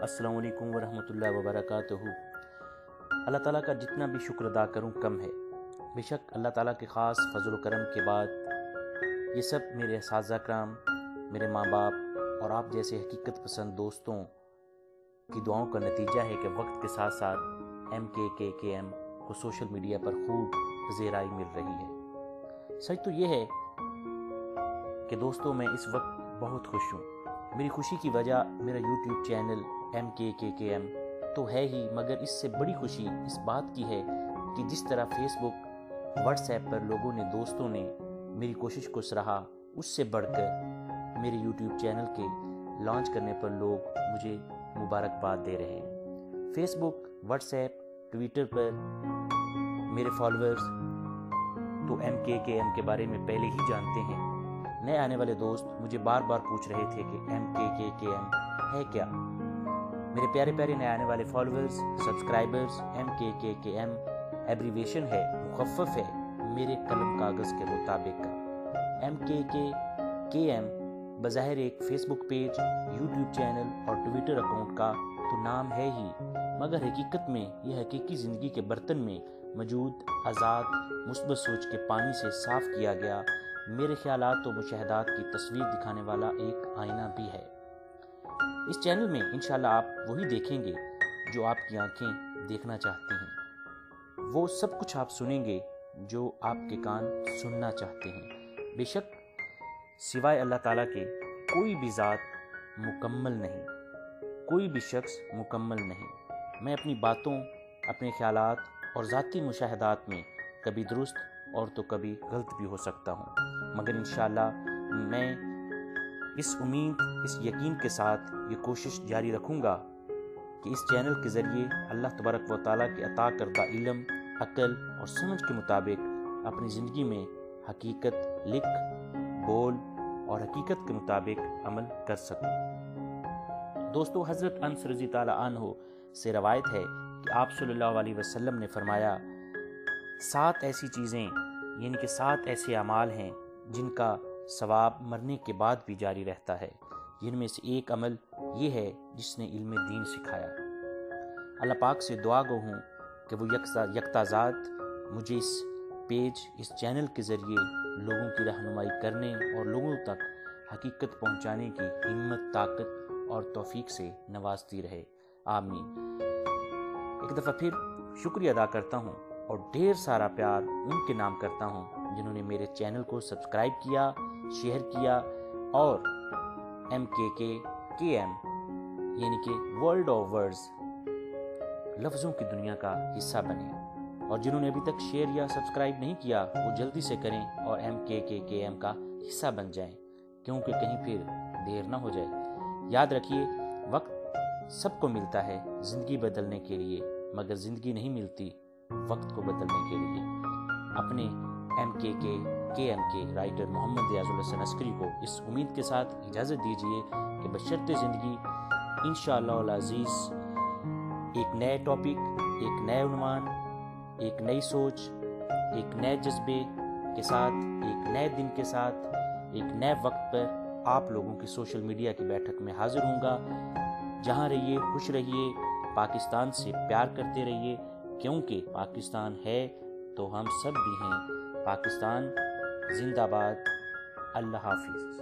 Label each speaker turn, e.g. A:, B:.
A: अस्सलाम वालेकुम वरहमतुल्लाहि वबरकातुहू। अल्लाह ताला का जितना भी शुक्र अदा करूं कम है। बेशक अल्लाह ताला के ख़ास फजल करम के बाद ये सब मेरे असातिज़ा कराम, मेरे माँ बाप और आप जैसे हकीकत पसंद दोस्तों की दुआओं का नतीजा है कि वक्त के साथ साथ MKKM को सोशल मीडिया पर खूब ज़ेराई मिल रही है। सच तो ये है कि दोस्तों मैं इस वक्त बहुत खुश हूँ। मेरी खुशी की वजह मेरा YouTube चैनल MKKM तो है ही, मगर इससे बड़ी खुशी इस बात की है कि जिस तरह फेसबुक, व्हाट्सएप पर लोगों ने, दोस्तों ने मेरी कोशिश को सराहा, उससे बढ़कर मेरे YouTube चैनल के लॉन्च करने पर लोग मुझे मुबारकबाद दे रहे हैं। फेसबुक, व्हाट्सएप, ट्विटर पर मेरे फॉलोअर्स तो MKKM के बारे में पहले ही जानते हैं। नए आने वाले दोस्त मुझे बार बार पूछ रहे थे कि MKKM है क्या। मेरे प्यारे प्यारे नए आने वाले फॉलोअर्स, सब्सक्राइबर्स, MKKM एब्रीवेशन है, मुखफ़्फ़ है मेरे कलम कागज़ के मुताबिक का। MKKM बज़ाहिर एक फेसबुक पेज, यूट्यूब चैनल और ट्विटर अकाउंट का तो नाम है ही, मगर हकीकत में यह हकीकी ज़िंदगी के बर्तन में मौजूद आज़ाद मुस्बत सोच के पानी से साफ़ किया गया मेरे ख़यालात और मुशाहदात की तस्वीर दिखाने वाला एक आईना भी है। इस चैनल में इंशाल्लाह आप वही देखेंगे जो आपकी आंखें देखना चाहती हैं, वो सब कुछ आप सुनेंगे जो आपके कान सुनना चाहते हैं। बेशक सिवाय अल्लाह ताला के कोई भी ज़ात मुकम्मल नहीं, कोई भी शख्स मुकम्मल नहीं। मैं अपनी बातों, अपने ख़यालात और ज़ाती मुशाहदात में कभी दुरुस्त और तो कभी गलत भी हो सकता हूँ, मगर इंशाल्लाह मैं इस उम्मीद, इस यकीन के साथ ये कोशिश जारी रखूँगा कि इस चैनल के ज़रिए अल्लाह तबारक व तआला के अता करदा इल्म, अक़ल और समझ के मुताबिक अपनी ज़िंदगी में हकीकत लिख, बोल और हकीकत के मुताबिक अमल कर सकूँ। दोस्तों, हज़रत अनस रज़ी ताला अन्हु से रवायत है कि आप सल्लल्लाहु अलैहि वसल्लम ने फरमाया, 7 ऐसी चीज़ें यानी कि 7 ऐसे अमाल हैं जिनका सवाब मरने के बाद भी जारी रहता है। जिनमें से एक अमल ये है जिसने इल्म दीन सिखाया। अल्लाह पाक से दुआ गो हूँ कि वो यकताज़ात मुझे इस पेज, इस चैनल के ज़रिए लोगों की रहनुमाई करने और लोगों तक हकीकत पहुँचाने की हिम्मत, ताकत और तौफीक से नवाजती रहे। आमीन। एक दफ़ा फिर शुक्रिया अदा करता हूँ और ढेर सारा प्यार उनके नाम करता हूँ जिन्होंने मेरे चैनल को सब्सक्राइब किया, शेयर किया और MKKM यानी कि वर्ल्ड ऑफ वर्ड्स, लफ्ज़ों की दुनिया का हिस्सा बने। और जिन्होंने अभी तक शेयर या सब्सक्राइब नहीं किया वो जल्दी से करें और MKKM का हिस्सा बन जाएं, क्योंकि कहीं फिर देर ना हो जाए। याद रखिए, वक्त सबको मिलता है ज़िंदगी बदलने के लिए, मगर ज़िंदगी नहीं मिलती वक्त को बदलने के लिए। अपने MKKM के राइटर मोहम्मद रियाजुल हसन अस्करी को इस उम्मीद के साथ इजाज़त दीजिए कि बशर्ते ज़िंदगी इंशाअल्लाह अल अज़ीज़ एक नए टॉपिक, एक नए उन्वान, एक नई सोच, एक नए जज्बे के साथ, एक नए दिन के साथ, एक नए वक्त पर आप लोगों की सोशल मीडिया की बैठक में हाजिर होऊंगा। जहाँ रहिए खुश रहिए, पाकिस्तान से प्यार करते रहिए, क्योंकि पाकिस्तान है तो हम सब भी हैं। पाकिस्तान जिंदाबाद। अल्लाह हाफिज़।